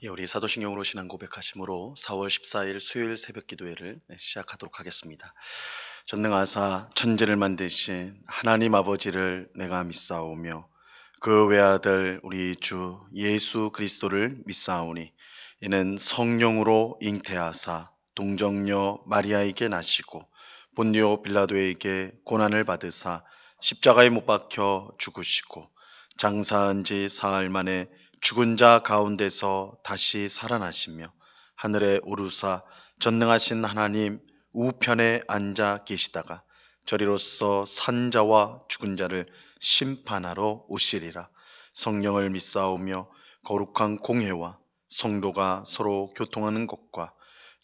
우리 사도신경으로 신앙 고백하심으로 4월 14일 수요일 새벽 기도회를 시작하도록 하겠습니다. 전능하사 천지를 만드신 하나님 아버지를 내가 믿사오며 그 외아들 우리 주 예수 그리스도를 믿사오니 이는 성령으로 잉태하사 동정녀 마리아에게 나시고 본디오 빌라도에게 고난을 받으사 십자가에 못 박혀 죽으시고 장사한 지 사흘 만에 죽은 자 가운데서 다시 살아나시며 하늘에 오르사 전능하신 하나님 우편에 앉아 계시다가 저리로서 산자와 죽은 자를 심판하러 오시리라. 성령을 믿사오며 거룩한 공회와 성도가 서로 교통하는 것과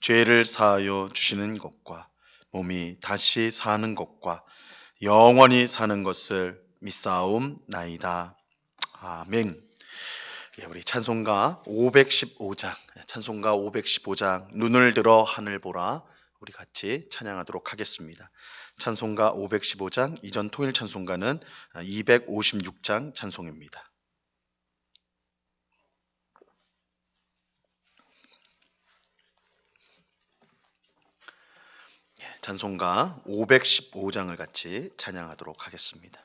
죄를 사하여 주시는 것과 몸이 다시 사는 것과 영원히 사는 것을 믿사옵나이다. 아멘. 우리 찬송가 515장 눈을 들어 하늘 보라 우리 같이 찬양하도록 하겠습니다. 찬송가 515장 이전 통일 찬송가는 256장 찬송입니다. 찬송가 515장을 같이 찬양하도록 하겠습니다.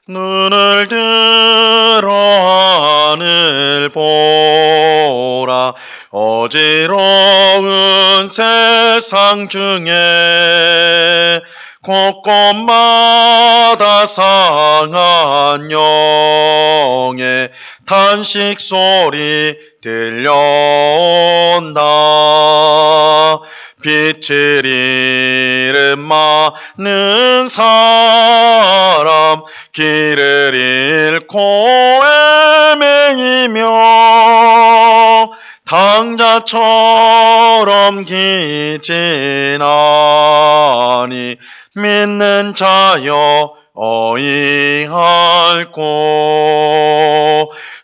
눈을 들어 하늘 보라 어지러운 세상 중에 곳곳마다 상한 영의 탄식 소리 들려온다. 빛을 잃은 많은 사람 길을 잃고 헤매이며 당자처럼 기진하니 믿는 자여 어이할꼬.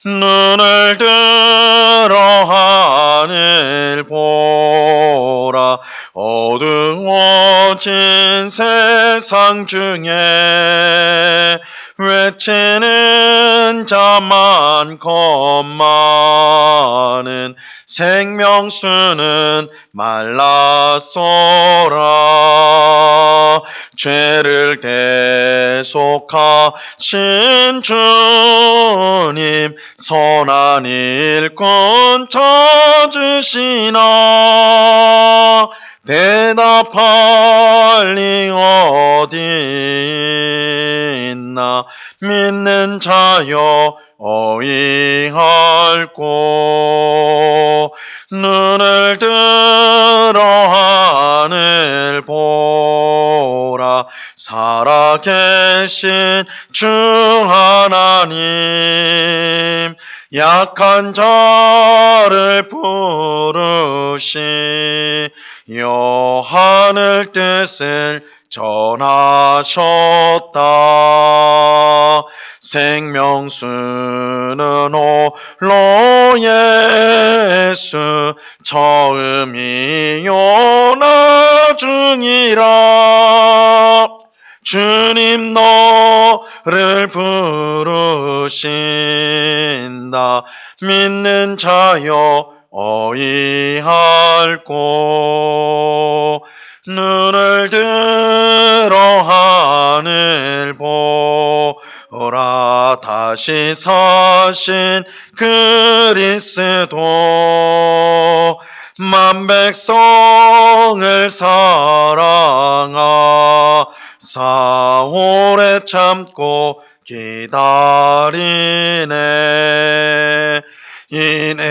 눈을 들어 하늘 보라 어두워진 세상 중에 외치는 자 많건만은 생명수는 말랐소라. 죄를 대속하신 주님 선한 일꾼 찾으시나 대답할 리 어디 있나 믿는 자여 어이할꼬. 눈을 들어 하늘 보라 살아계신 주 하나님 약한 자를 부르시며 하늘 뜻을 전하셨다. 생명수는 홀로 예수 처음이요 나중이라. 주님 너를 부르신다. 믿는 자여 어이할꼬. 눈을 들어 하늘 보라 다시 사신 그리스도 만 백성을 사랑하사 오래 참고 기다리네. 인내하신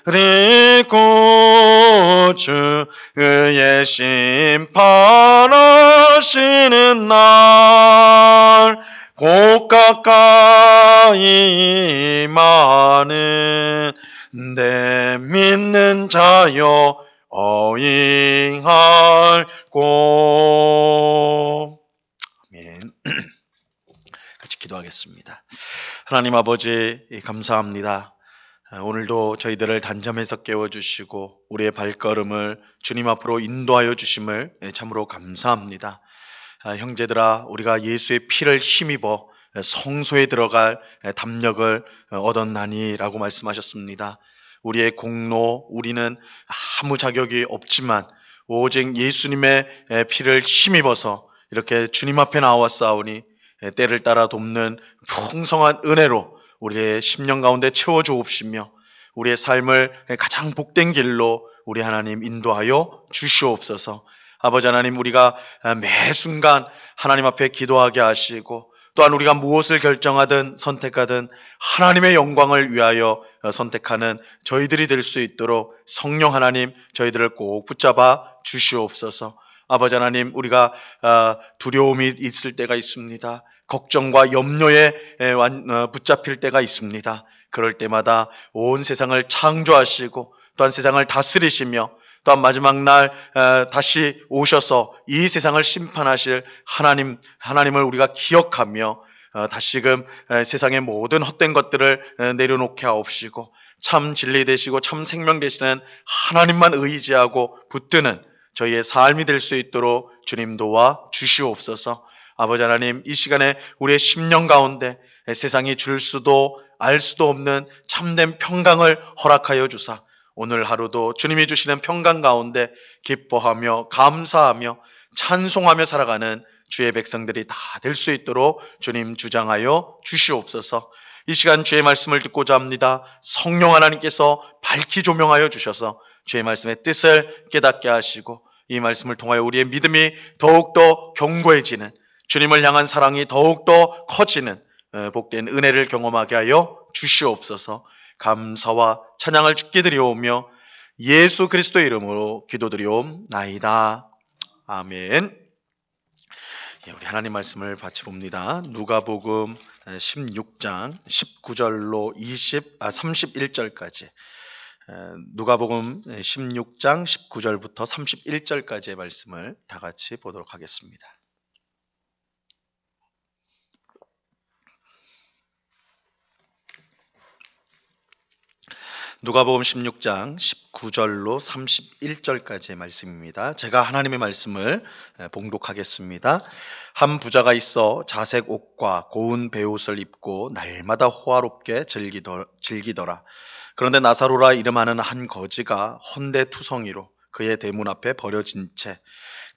우리 구주 의의 심판하시는 날 곧 가까이 임하는 내 믿는 자여 어이할꼬. 아멘. 같이 기도하겠습니다. 하나님 아버지 감사합니다. 오늘도 저희들을 단잠에서 깨워주시고 우리의 발걸음을 주님 앞으로 인도하여 주심을 참으로 감사합니다. 형제들아 우리가 예수의 피를 힘입어 성소에 들어갈 담력을 얻었나니라고 말씀하셨습니다. 우리의 공로, 우리는 아무 자격이 없지만 오직 예수님의 피를 힘입어서 이렇게 주님 앞에 나왔사오니 때를 따라 돕는 풍성한 은혜로 우리의 심령 가운데 채워주옵시며 우리의 삶을 가장 복된 길로 우리 하나님 인도하여 주시옵소서. 아버지 하나님, 우리가 매 순간 하나님 앞에 기도하게 하시고 또한 우리가 무엇을 결정하든 선택하든 하나님의 영광을 위하여 선택하는 저희들이 될 수 있도록 성령 하나님 저희들을 꼭 붙잡아 주시옵소서. 아버지 하나님, 우리가 두려움이 있을 때가 있습니다. 걱정과 염려에 붙잡힐 때가 있습니다. 그럴 때마다 온 세상을 창조하시고 또한 세상을 다스리시며 또한 마지막 날 다시 오셔서 이 세상을 심판하실 하나님을 우리가 기억하며 다시금 세상의 모든 헛된 것들을 내려놓게 하옵시고 참 진리 되시고 참 생명 되시는 하나님만 의지하고 붙드는 저희의 삶이 될 수 있도록 주님 도와 주시옵소서. 아버지 하나님, 이 시간에 우리의 심령 가운데 세상이 줄 수도 알 수도 없는 참된 평강을 허락하여 주사 오늘 하루도 주님이 주시는 평강 가운데 기뻐하며 감사하며 찬송하며 살아가는 주의 백성들이 다 될 수 있도록 주님 주장하여 주시옵소서. 이 시간 주의 말씀을 듣고자 합니다. 성령 하나님께서 밝히 조명하여 주셔서 주의 말씀의 뜻을 깨닫게 하시고 이 말씀을 통하여 우리의 믿음이 더욱더 견고해지는, 주님을 향한 사랑이 더욱더 커지는 복된 은혜를 경험하게 하여 주시옵소서. 감사와 찬양을 주께 드려오며 예수 그리스도의 이름으로 기도드리옵나이다. 아멘. 우리 하나님 말씀을 같이 봅니다. 누가복음 16장 19절로 31절까지 누가복음 16장 19절부터 31절까지의 말씀을 다 같이 보도록 하겠습니다. 누가복음 16장 19절로 31절까지의 말씀입니다. 제가 하나님의 말씀을 봉독하겠습니다. 한 부자가 있어 자색 옷과 고운 베옷을 입고 날마다 호화롭게 즐기더라. 그런데 나사로라 이름하는 한 거지가 헌데투성이로 그의 대문 앞에 버려진 채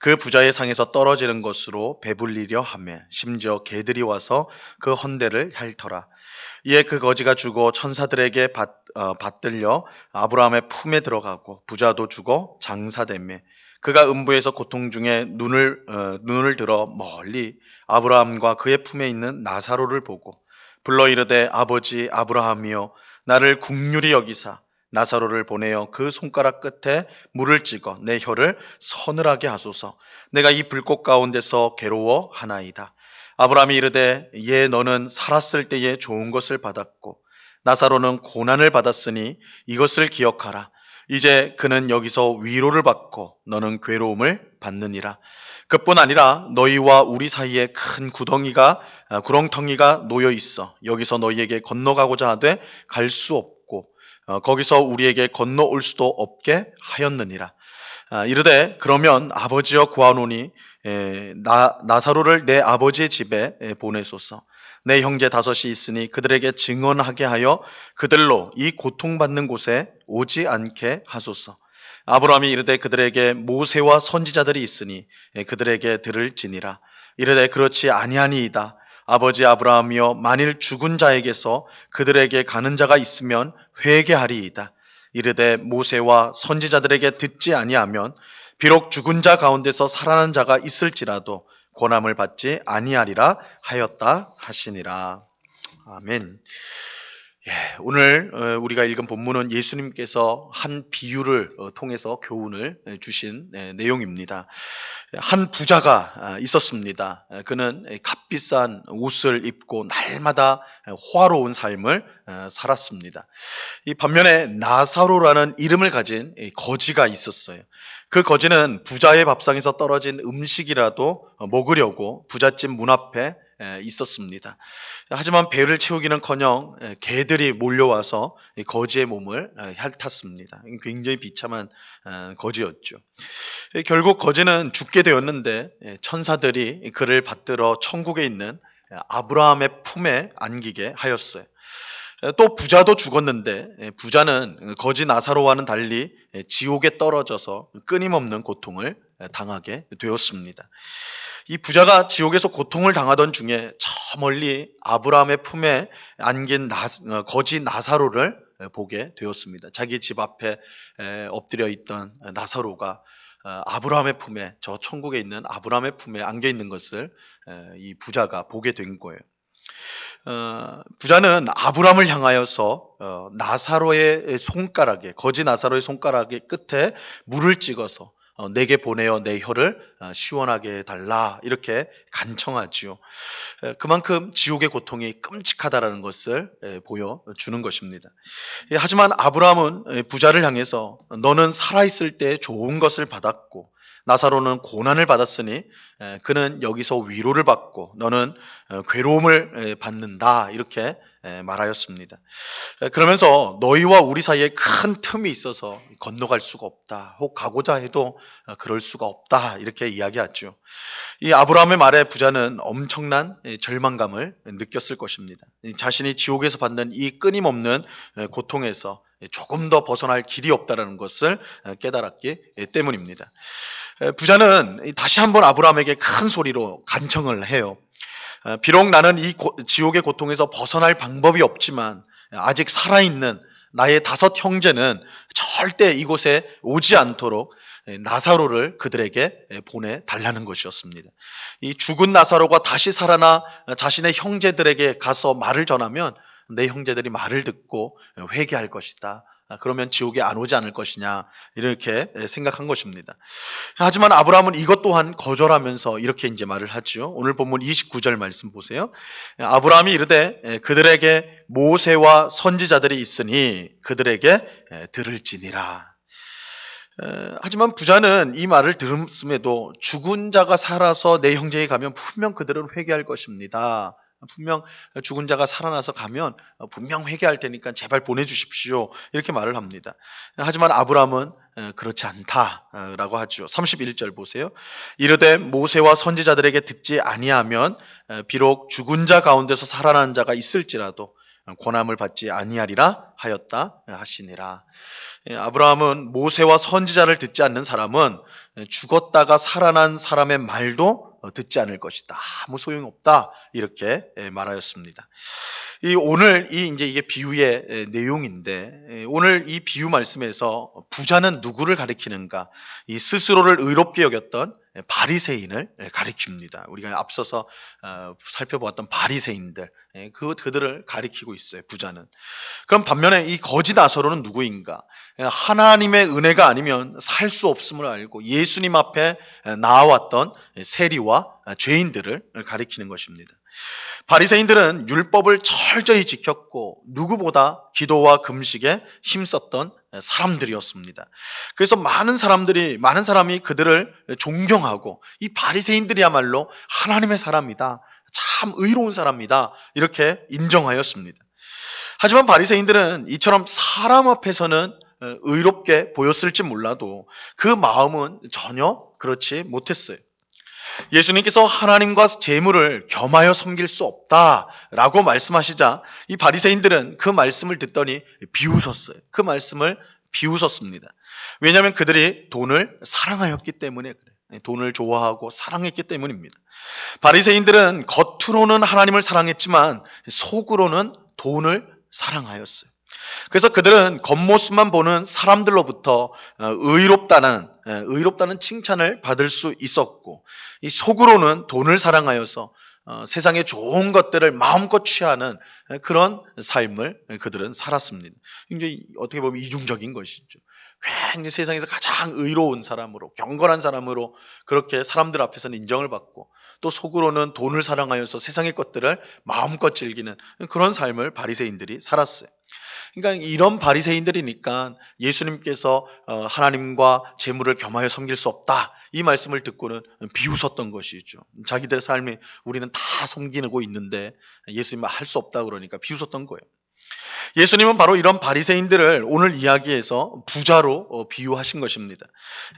그 부자의 상에서 떨어지는 것으로 배불리려 하며 심지어 개들이 와서 그 헌데를 핥더라. 이에 그 거지가 죽어 천사들에게 받들려 아브라함의 품에 들어가고 부자도 죽어 장사되매 그가 음부에서 고통 중에 눈을 들어 멀리 아브라함과 그의 품에 있는 나사로를 보고 불러 이르되 아버지 아브라함이여 나를 긍휼히 여기사 나사로를 보내어 그 손가락 끝에 물을 찍어 내 혀를 서늘하게 하소서. 내가 이 불꽃 가운데서 괴로워하나이다. 아브라함이 이르되 예 너는 살았을 때에 좋은 것을 받았고 나사로는 고난을 받았으니 이것을 기억하라. 이제 그는 여기서 위로를 받고 너는 괴로움을 받느니라. 그뿐 아니라 너희와 우리 사이에 큰 구렁텅이가 놓여 있어 여기서 너희에게 건너가고자 하되 갈 수 없고 거기서 우리에게 건너올 수도 없게 하였느니라. 이르되 그러면 아버지여 구하노니 나사로를 내 아버지의 집에 보내소서. 내 형제 5이 있으니 그들에게 증언하게 하여 그들로 이 고통받는 곳에 오지 않게 하소서. 아브라함이 이르되 그들에게 모세와 선지자들이 있으니 그들에게 들을지니라. 이르되 그렇지 아니하니이다. 아버지 아브라함이여 만일 죽은 자에게서 그들에게 가는 자가 있으면 회개하리이다. 이르되 모세와 선지자들에게 듣지 아니하면 비록 죽은 자 가운데서 살아난 자가 있을지라도 권함을 받지 아니하리라 하였다 하시니라. 아멘. 오늘 우리가 읽은 본문은 예수님께서 한 비유를 통해서 교훈을 주신 내용입니다. 한 부자가 있었습니다. 그는 값비싼 옷을 입고 날마다 호화로운 삶을 살았습니다. 이 반면에 나사로라는 이름을 가진 거지가 있었어요. 그 거지는 부자의 밥상에서 떨어진 음식이라도 먹으려고 부잣집 문 앞에 있었습니다. 하지만 배를 채우기는커녕 개들이 몰려와서 거지의 몸을 핥았습니다. 굉장히 비참한 거지였죠. 결국 거지는 죽게 되었는데 천사들이 그를 받들어 천국에 있는 아브라함의 품에 안기게 하였어요. 또 부자도 죽었는데 부자는 거지 나사로와는 달리 지옥에 떨어져서 끊임없는 고통을 당하게 되었습니다. 이 부자가 지옥에서 고통을 당하던 중에 저 멀리 아브라함의 품에 안긴 거지 나사로를 보게 되었습니다. 자기 집 앞에 엎드려 있던 나사로가 아브라함의 품에, 저 천국에 있는 아브라함의 품에 안겨 있는 것을 이 부자가 보게 된 거예요. 부자는 아브라함을 향하여서 나사로의 손가락에, 거지 나사로의 손가락의 끝에 물을 찍어서 내게 보내어 내 혀를 시원하게 해달라, 이렇게 간청하지요. 그만큼 지옥의 고통이 끔찍하다라는 것을 보여주는 것입니다. 하지만 아브라함은 부자를 향해서 너는 살아있을 때 좋은 것을 받았고 나사로는 고난을 받았으니 그는 여기서 위로를 받고 너는 괴로움을 받는다, 이렇게 말하였습니다. 그러면서 너희와 우리 사이에 큰 틈이 있어서 건너갈 수가 없다, 혹 가고자 해도 그럴 수가 없다, 이렇게 이야기하죠. 이 아브라함의 말에 부자는 엄청난 절망감을 느꼈을 것입니다. 자신이 지옥에서 받는 이 끊임없는 고통에서 조금 더 벗어날 길이 없다는 것을 깨달았기 때문입니다. 부자는 다시 한번 아브라함에게 큰 소리로 간청을 해요. 비록 나는 이 지옥의 고통에서 벗어날 방법이 없지만 아직 살아있는 나의 5 형제는 절대 이곳에 오지 않도록 나사로를 그들에게 보내달라는 것이었습니다. 이 죽은 나사로가 다시 살아나 자신의 형제들에게 가서 말을 전하면 내 형제들이 말을 듣고 회개할 것이다, 그러면 지옥에 안 오지 않을 것이냐, 이렇게 생각한 것입니다. 하지만 아브라함은 이것 또한 거절하면서 이렇게 이제 말을 하죠. 오늘 본문 29절 말씀 보세요. 아브라함이 이르되 그들에게 모세와 선지자들이 있으니 그들에게 들을지니라. 하지만 부자는 이 말을 들음에도 죽은 자가 살아서 내 형제에 가면 분명 그들은 회개할 것입니다, 분명 죽은 자가 살아나서 가면 분명 회개할 테니까 제발 보내주십시오, 이렇게 말을 합니다. 하지만 아브라함은 그렇지 않다라고 하죠. 31절 보세요. 이르되 모세와 선지자들에게 듣지 아니하면 비록 죽은 자 가운데서 살아난 자가 있을지라도 고난을 받지 아니하리라 하였다 하시니라. 아브라함은 모세와 선지자를 듣지 않는 사람은 죽었다가 살아난 사람의 말도 듣지 않을 것이다, 아무 소용없다, 이렇게 말하였습니다. 오늘 이제 이게 비유의 내용인데, 오늘 이 비유 말씀에서 부자는 누구를 가리키는가? 이 스스로를 의롭게 여겼던 바리새인을 가리킵니다. 우리가 앞서서 살펴보았던 바리새인들, 그들을 가리키고 있어요, 부자는. 그럼 반면에 이 거지 나사로는 누구인가? 하나님의 은혜가 아니면 살 수 없음을 알고 예수님 앞에 나아왔던 세리와 죄인들을 가리키는 것입니다. 바리새인들은 율법을 철저히 지켰고 누구보다 기도와 금식에 힘썼던 사람들이었습니다. 그래서 많은 사람이 그들을 존경하고 이 바리새인들이야말로 하나님의 사람이다, 참 의로운 사람이다, 이렇게 인정하였습니다. 하지만 바리새인들은 이처럼 사람 앞에서는 의롭게 보였을지 몰라도 그 마음은 전혀 그렇지 못했어요. 예수님께서 하나님과 재물을 겸하여 섬길 수 없다라고 말씀하시자 이 바리새인들은 그 말씀을 듣더니 비웃었어요. 그 말씀을 비웃었습니다. 왜냐하면 그들이 돈을 사랑하였기 때문에 그래요. 돈을 좋아하고 사랑했기 때문입니다. 바리새인들은 겉으로는 하나님을 사랑했지만 속으로는 돈을 사랑하였어요. 그래서 그들은 겉모습만 보는 사람들로부터 의롭다는 칭찬을 받을 수 있었고, 이 속으로는 돈을 사랑하여서 세상의 좋은 것들을 마음껏 취하는 그런 삶을 그들은 살았습니다. 굉장히 어떻게 보면 이중적인 것이죠. 굉장히 세상에서 가장 의로운 사람으로, 경건한 사람으로 그렇게 사람들 앞에서는 인정을 받고, 또 속으로는 돈을 사랑하여서 세상의 것들을 마음껏 즐기는 그런 삶을 바리새인들이 살았어요. 그러니까 이런 바리새인들이니까 예수님께서 하나님과 재물을 겸하여 섬길 수 없다, 이 말씀을 듣고는 비웃었던 것이죠. 자기들의 삶이 우리는 다 섬기고 있는데 예수님은 할 수 없다 그러니까 비웃었던 거예요. 예수님은 바로 이런 바리새인들을 오늘 이야기에서 부자로 비유하신 것입니다.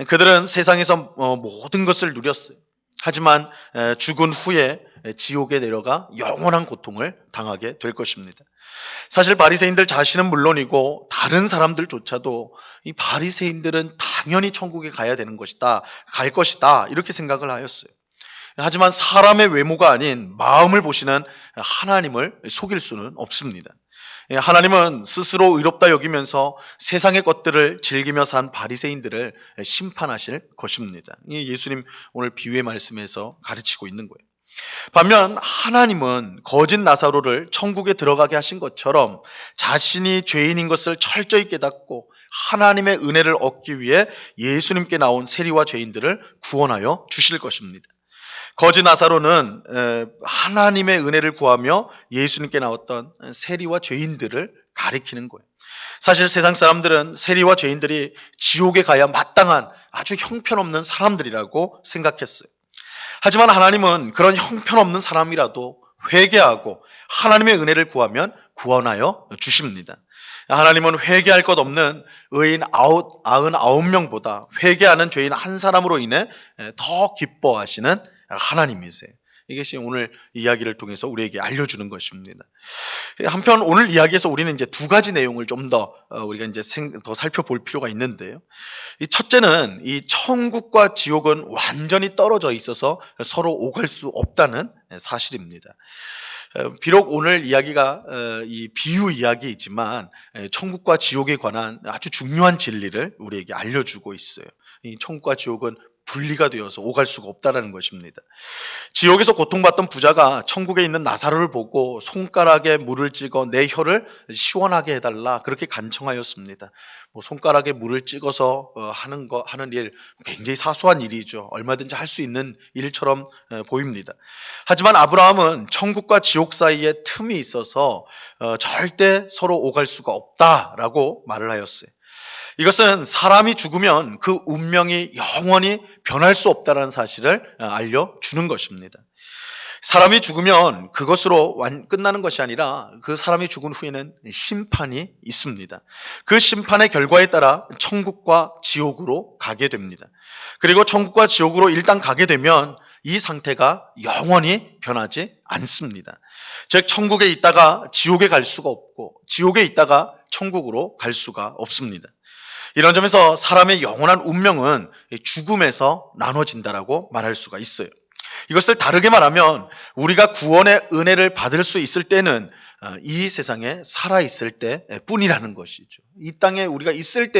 그들은 세상에서 모든 것을 누렸어요. 하지만 죽은 후에 지옥에 내려가 영원한 고통을 당하게 될 것입니다. 사실 바리새인들 자신은 물론이고 다른 사람들조차도 이 바리새인들은 당연히 천국에 가야 되는 것이다, 갈 것이다 이렇게 생각을 하였어요. 하지만 사람의 외모가 아닌 마음을 보시는 하나님을 속일 수는 없습니다. 하나님은 스스로 의롭다 여기면서 세상의 것들을 즐기며 산 바리새인들을 심판하실 것입니다. 이 예수님 오늘 비유의 말씀에서 가르치고 있는 거예요. 반면 하나님은 거짓 나사로를 천국에 들어가게 하신 것처럼 자신이 죄인인 것을 철저히 깨닫고 하나님의 은혜를 얻기 위해 예수님께 나온 세리와 죄인들을 구원하여 주실 것입니다. 거짓 나사로는 하나님의 은혜를 구하며 예수님께 나왔던 세리와 죄인들을 가리키는 거예요. 사실 세상 사람들은 세리와 죄인들이 지옥에 가야 마땅한 아주 형편없는 사람들이라고 생각했어요. 하지만 하나님은 그런 형편없는 사람이라도 회개하고 하나님의 은혜를 구하면 구원하여 주십니다. 하나님은 회개할 것 없는 의인 99명보다 회개하는 죄인 한 사람으로 인해 더 기뻐하시는 하나님이세요. 이것이 오늘 이야기를 통해서 우리에게 알려주는 것입니다. 한편 오늘 이야기에서 우리는 이제 두 가지 내용을 좀 더 우리가 이제 더 살펴볼 필요가 있는데요. 이 첫째는 이 천국과 지옥은 완전히 떨어져 있어서 서로 오갈 수 없다는 사실입니다. 비록 오늘 이야기가 이 비유 이야기이지만 천국과 지옥에 관한 아주 중요한 진리를 우리에게 알려주고 있어요. 이 천국과 지옥은 분리가 되어서 오갈 수가 없다는 것입니다. 지옥에서 고통받던 부자가 천국에 있는 나사로를 보고 손가락에 물을 찍어 내 혀를 시원하게 해달라 그렇게 간청하였습니다. 손가락에 물을 찍어서 하는 일 굉장히 사소한 일이죠. 얼마든지 할 수 있는 일처럼 보입니다. 하지만 아브라함은 천국과 지옥 사이에 틈이 있어서 절대 서로 오갈 수가 없다라고 말을 하였어요. 이것은 사람이 죽으면 그 운명이 영원히 변할 수 없다는 사실을 알려주는 것입니다. 사람이 죽으면 그것으로 끝나는 것이 아니라 그 사람이 죽은 후에는 심판이 있습니다. 그 심판의 결과에 따라 천국과 지옥으로 가게 됩니다. 그리고 천국과 지옥으로 일단 가게 되면 이 상태가 영원히 변하지 않습니다. 즉 천국에 있다가 지옥에 갈 수가 없고 지옥에 있다가 천국으로 갈 수가 없습니다. 이런 점에서 사람의 영원한 운명은 죽음에서 나눠진다라고 말할 수가 있어요. 이것을 다르게 말하면 우리가 구원의 은혜를 받을 수 있을 때는 이 세상에 살아있을 때뿐이라는 것이죠. 이 땅에 우리가 있을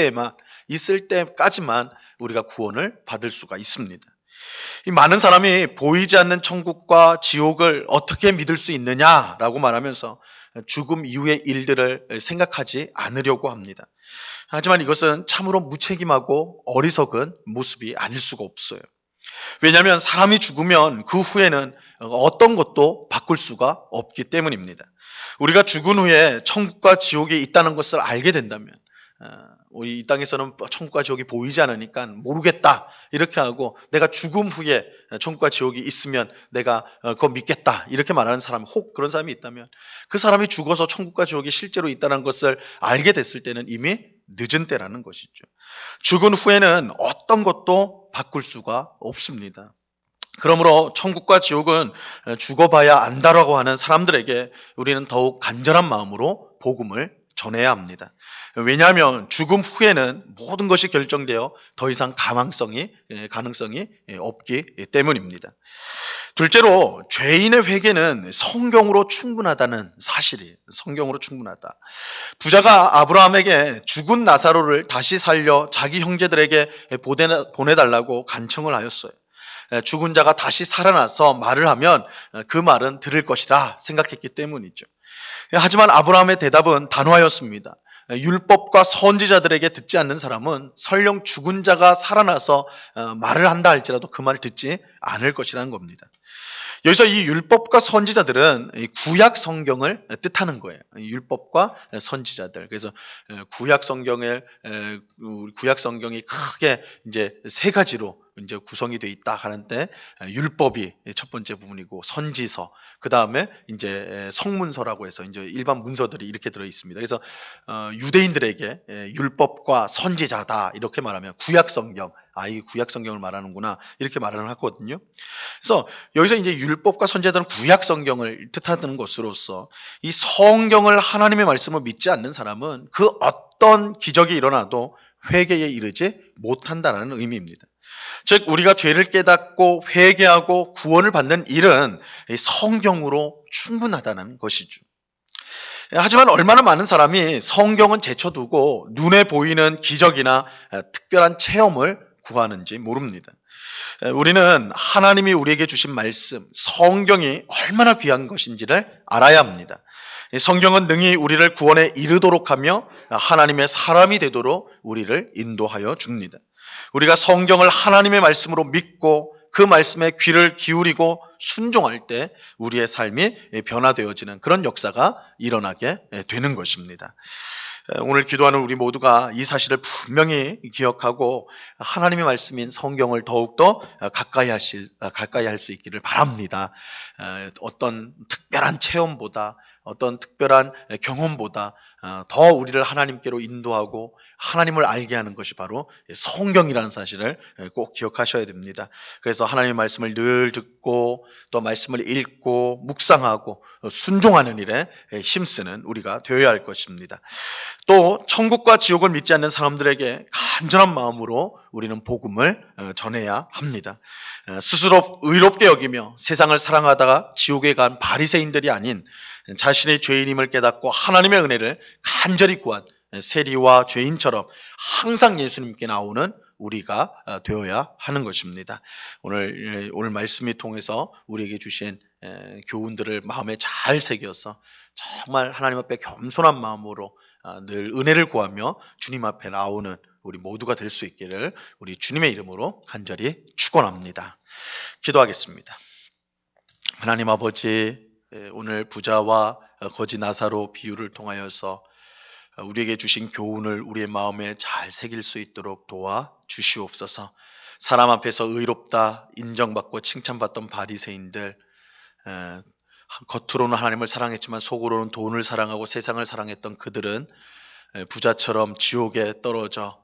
때까지만 우리가 구원을 받을 수가 있습니다. 이 많은 사람이 보이지 않는 천국과 지옥을 어떻게 믿을 수 있느냐라고 말하면서 죽음 이후의 일들을 생각하지 않으려고 합니다. 하지만 이것은 참으로 무책임하고 어리석은 모습이 아닐 수가 없어요. 왜냐하면 사람이 죽으면 그 후에는 어떤 것도 바꿀 수가 없기 때문입니다. 우리가 죽은 후에 천국과 지옥이 있다는 것을 알게 된다면 우리 이 땅에서는 천국과 지옥이 보이지 않으니까 모르겠다 이렇게 하고 내가 죽음 후에 천국과 지옥이 있으면 내가 그거 믿겠다 이렇게 말하는 사람, 혹 그런 사람이 있다면 그 사람이 죽어서 천국과 지옥이 실제로 있다는 것을 알게 됐을 때는 이미 늦은 때라는 것이죠. 죽은 후에는 어떤 것도 바꿀 수가 없습니다. 그러므로 천국과 지옥은 죽어봐야 안다라고 하는 사람들에게 우리는 더욱 간절한 마음으로 복음을 전해야 합니다. 왜냐하면 죽음 후에는 모든 것이 결정되어 더 이상 가능성이 없기 때문입니다. 둘째로 죄인의 회개는 성경으로 충분하다는 사실이 성경으로 충분하다. 부자가 아브라함에게 죽은 나사로를 다시 살려 자기 형제들에게 보내달라고 간청을 하였어요. 죽은 자가 다시 살아나서 말을 하면 그 말은 들을 것이라 생각했기 때문이죠. 하지만 아브라함의 대답은 단호하였습니다. 율법과 선지자들에게 듣지 않는 사람은 설령 죽은 자가 살아나서 말을 한다 할지라도 그 말을 듣지 않을 것이라는 겁니다. 여기서 이 율법과 선지자들은 구약 성경을 뜻하는 거예요. 율법과 선지자들. 그래서 구약 성경이 크게 이제 세 가지로 이제 구성이 되어 있다 하는데 율법이 첫 번째 부분이고 선지서, 그 다음에 이제 성문서라고 해서 이제 일반 문서들이 이렇게 들어 있습니다. 그래서 유대인들에게 율법과 선지자다 이렇게 말하면 구약 성경, 이 구약 성경을 말하는구나 이렇게 말을 하거든요. 그래서 여기서 이제 율법과 선지자들은 구약 성경을 뜻하는 것으로서 이 성경을 하나님의 말씀을 믿지 않는 사람은 그 어떤 기적이 일어나도 회개에 이르지 못한다는 의미입니다. 즉 우리가 죄를 깨닫고 회개하고 구원을 받는 일은 이 성경으로 충분하다는 것이죠. 하지만 얼마나 많은 사람이 성경은 제쳐두고 눈에 보이는 기적이나 특별한 체험을 구하는지 모릅니다. 우리는 하나님이 우리에게 주신 말씀, 성경이 얼마나 귀한 것인지를 알아야 합니다. 성경은 능히 우리를 구원에 이르도록 하며 하나님의 사람이 되도록 우리를 인도하여 줍니다. 우리가 성경을 하나님의 말씀으로 믿고 그 말씀에 귀를 기울이고 순종할 때 우리의 삶이 변화되어지는 그런 역사가 일어나게 되는 것입니다. 오늘 기도하는 우리 모두가 이 사실을 분명히 기억하고 하나님의 말씀인 성경을 더욱더 가까이 할 수 있기를 바랍니다. 어떤 특별한 체험보다 어떤 특별한 경험보다 더 우리를 하나님께로 인도하고 하나님을 알게 하는 것이 바로 성경이라는 사실을 꼭 기억하셔야 됩니다. 그래서 하나님의 말씀을 늘 듣고 또 말씀을 읽고 묵상하고 순종하는 일에 힘쓰는 우리가 되어야 할 것입니다. 또 천국과 지옥을 믿지 않는 사람들에게 간절한 마음으로 우리는 복음을 전해야 합니다. 스스로 의롭게 여기며 세상을 사랑하다가 지옥에 간 바리새인들이 아닌 자신의 죄인임을 깨닫고 하나님의 은혜를 간절히 구한 세리와 죄인처럼 항상 예수님께 나오는 우리가 되어야 하는 것입니다. 오늘 말씀이 통해서 우리에게 주신 교훈들을 마음에 잘 새겨서 정말 하나님 앞에 겸손한 마음으로 늘 은혜를 구하며 주님 앞에 나오는 우리 모두가 될 수 있기를 우리 주님의 이름으로 간절히 축원합니다. 기도하겠습니다. 하나님 아버지, 오늘 부자와 거지 나사로 비유를 통하여서 우리에게 주신 교훈을 우리의 마음에 잘 새길 수 있도록 도와 주시옵소서. 사람 앞에서 의롭다 인정받고 칭찬받던 바리새인들, 겉으로는 하나님을 사랑했지만 속으로는 돈을 사랑하고 세상을 사랑했던 그들은 부자처럼 지옥에 떨어져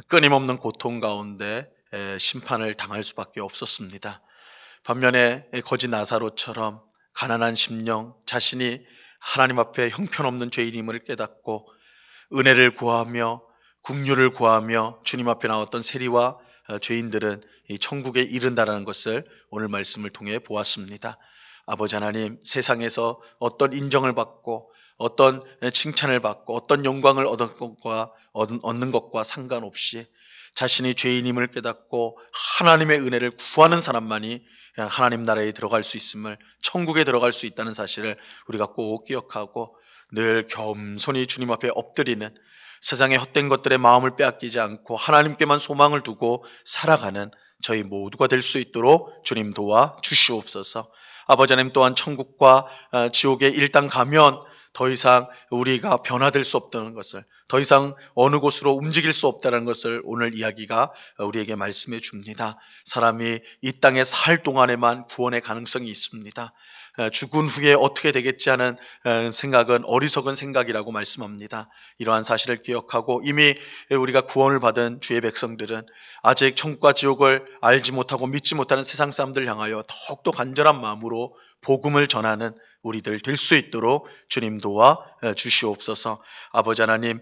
끊임없는 고통 가운데 심판을 당할 수밖에 없었습니다. 반면에 거지 나사로처럼 가난한 심령, 자신이 하나님 앞에 형편없는 죄인임을 깨닫고 은혜를 구하며 긍휼을 구하며 주님 앞에 나왔던 세리와 죄인들은 이 천국에 이른다라는 것을 오늘 말씀을 통해 보았습니다. 아버지 하나님, 세상에서 어떤 인정을 받고 어떤 칭찬을 받고 어떤 영광을 얻는 것과 상관없이 자신이 죄인임을 깨닫고 하나님의 은혜를 구하는 사람만이 하나님 나라에 들어갈 수 있음을, 천국에 들어갈 수 있다는 사실을 우리가 꼭 기억하고 늘 겸손히 주님 앞에 엎드리는, 세상의 헛된 것들에 마음을 빼앗기지 않고 하나님께만 소망을 두고 살아가는 저희 모두가 될 수 있도록 주님 도와 주시옵소서. 아버지 하나님, 또한 천국과 지옥에 일단 가면 더 이상 우리가 변화될 수 없다는 것을, 더 이상 어느 곳으로 움직일 수 없다는 것을 오늘 이야기가 우리에게 말씀해 줍니다. 사람이 이 땅에 살 동안에만 구원의 가능성이 있습니다. 죽은 후에 어떻게 되겠지 하는 생각은 어리석은 생각이라고 말씀합니다. 이러한 사실을 기억하고 이미 우리가 구원을 받은 주의 백성들은 아직 천국과 지옥을 알지 못하고 믿지 못하는 세상 사람들 향하여 더욱더 간절한 마음으로 복음을 전하는 우리들 될 수 있도록 주님 도와 주시옵소서. 아버지 하나님,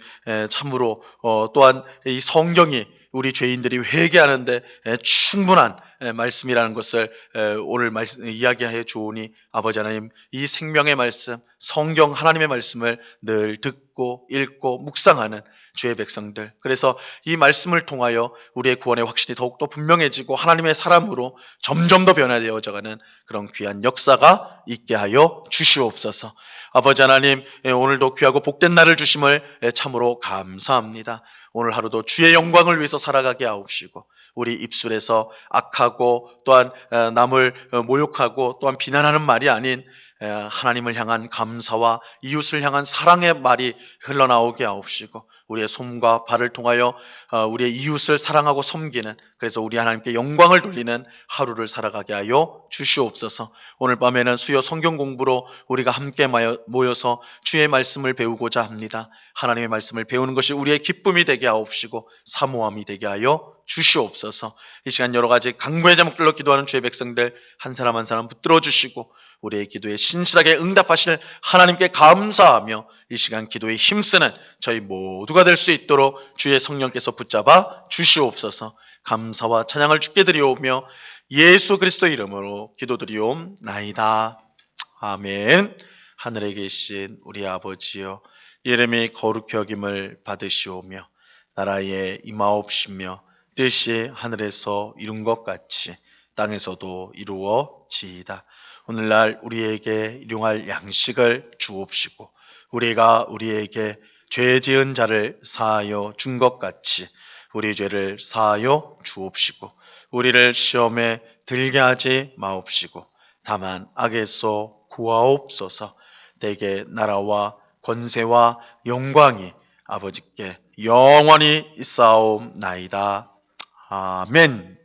참으로 또한 이 성경이 우리 죄인들이 회개하는데 충분한 말씀이라는 것을 오늘 이야기해 주오니 아버지 하나님, 이 생명의 말씀, 성경 하나님의 말씀을 늘 듣고 읽고 묵상하는 주의 백성들, 그래서 이 말씀을 통하여 우리의 구원의 확신이 더욱더 분명해지고 하나님의 사람으로 점점 더 변화되어져가는 그런 귀한 역사가 있게 하여 주시옵소서. 아버지 하나님, 오늘도 귀하고 복된 날을 주심을 참으로 감사합니다. 오늘 하루도 주의 영광을 위해서 살아가게 하옵시고 우리 입술에서 악하고 또한 남을 모욕하고 또한 비난하는 말이 아닌 하나님을 향한 감사와 이웃을 향한 사랑의 말이 흘러나오게 하옵시고 우리의 손과 발을 통하여 우리의 이웃을 사랑하고 섬기는 그래서 우리 하나님께 영광을 돌리는 하루를 살아가게 하여 주시옵소서. 오늘 밤에는 수요 성경 공부로 우리가 함께 모여서 주의 말씀을 배우고자 합니다. 하나님의 말씀을 배우는 것이 우리의 기쁨이 되게 하옵시고 사모함이 되게 하여 주시옵소서. 이 시간 여러 가지 강구의 제목들로 기도하는 주의 백성들 한 사람 한 사람 붙들어 주시고 우리의 기도에 신실하게 응답하실 하나님께 감사하며 이 시간 기도에 힘쓰는 저희 모두가 될 수 있도록 주의 성령께서 붙잡아 주시옵소서. 감사와 찬양을 주께 드리오며 예수 그리스도 이름으로 기도드리옵나이다. 아멘. 하늘에 계신 우리 아버지여, 이름이 거룩히 여김을 받으시오며 나라에 임하옵시며 뜻이 하늘에서 이룬 것 같이 땅에서도 이루어지이다. 오늘날 우리에게 일용할 양식을 주옵시고 우리가 우리에게 죄 지은 자를 사하여 준 것 같이 우리 죄를 사하여 주옵시고 우리를 시험에 들게 하지 마옵시고 다만 악에서 구하옵소서. 대개 나라와 권세와 영광이 아버지께 영원히 있사옵나이다. 아멘.